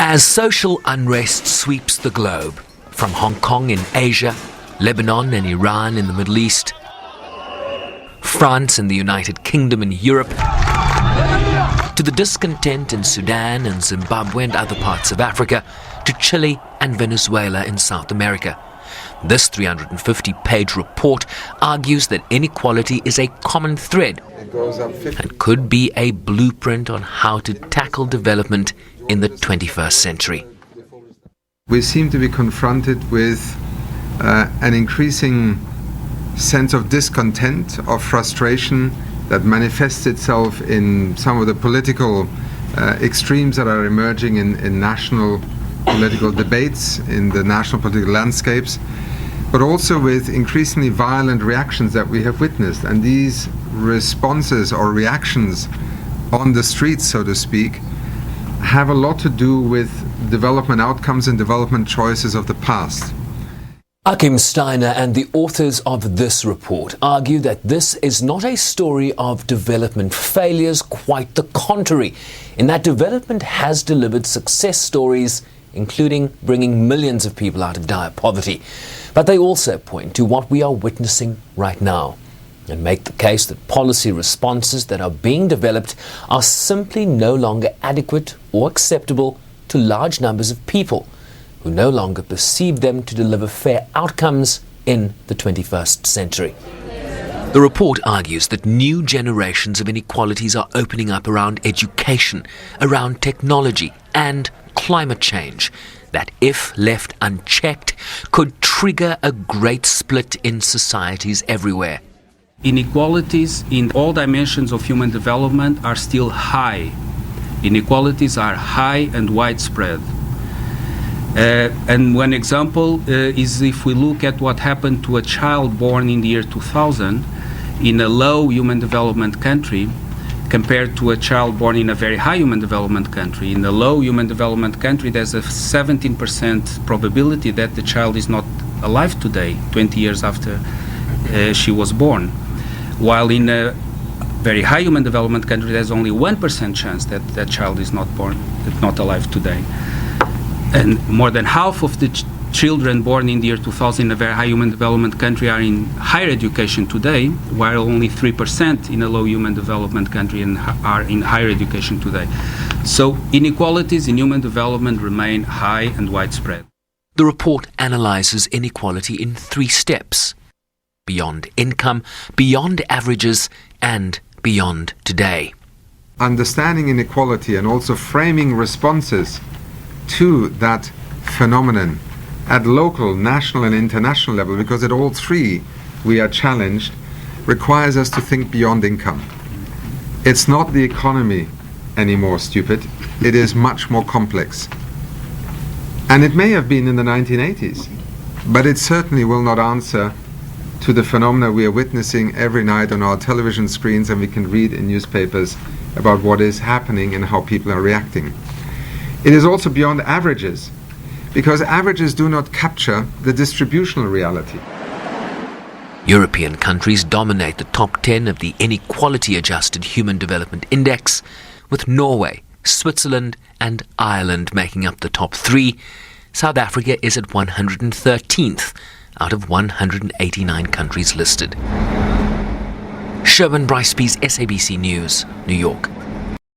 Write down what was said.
As social unrest sweeps the globe, from Hong Kong in Asia, Lebanon and Iran in the Middle East, France and the United Kingdom in Europe, to the discontent in Sudan and Zimbabwe and other parts of Africa, to Chile and Venezuela in South America. This 350-page report argues that inequality is a common thread and could be a blueprint on how to tackle development in the 21st century. We seem to be confronted with an increasing sense of discontent, of frustration that manifests itself in some of the political extremes that are emerging in national political debates, in the national political landscapes, but also with increasingly violent reactions that we have witnessed. And these responses or reactions on the streets, so to speak, have a lot to do with development outcomes and development choices of the past. Achim Steiner and the authors of this report argue that this is not a story of development failures, quite the contrary, in that development has delivered success stories, including bringing millions of people out of dire poverty. But they also point to what we are witnessing right now and make the case that policy responses that are being developed are simply no longer adequate or acceptable to large numbers of people who no longer perceive them to deliver fair outcomes in the 21st century. The report argues that new generations of inequalities are opening up around education, around technology and climate change, that if left unchecked could trigger a great split in societies everywhere. Inequalities in all dimensions of human development are still high. Inequalities are high and widespread. And one example is if we look at what happened to a child born in the year 2000 in a low human development country compared to a child born in a very high human development country. In a low human development country, there's a 17% probability that the child is not alive today, 20 years after she was born. While in a very high human development country, there's only 1% chance that that child is not alive today. And more than half of the children born in the year 2000 in a very high human development country are in higher education today, while only 3% in a low human development country are in higher education today. So inequalities in human development remain high and widespread. The report analyzes inequality in 3 steps: beyond income, beyond averages, and beyond today. Understanding inequality and also framing responses to that phenomenon at local, national and international level, because at all 3 we are challenged, requires us to think beyond income. It's not the economy anymore, stupid. It is much more complex. And it may have been in the 1980s, but it certainly will not answer to the phenomena we are witnessing every night on our television screens and we can read in newspapers about what is happening and how people are reacting. It is also beyond averages, because averages do not capture the distributional reality. European countries dominate the top 10 of the Inequality-Adjusted Human Development Index, with Norway, Switzerland and Ireland making up the top 3. South Africa is at 113th out of 189 countries listed. Sherwin Bryce-Pease, SABC News, New York.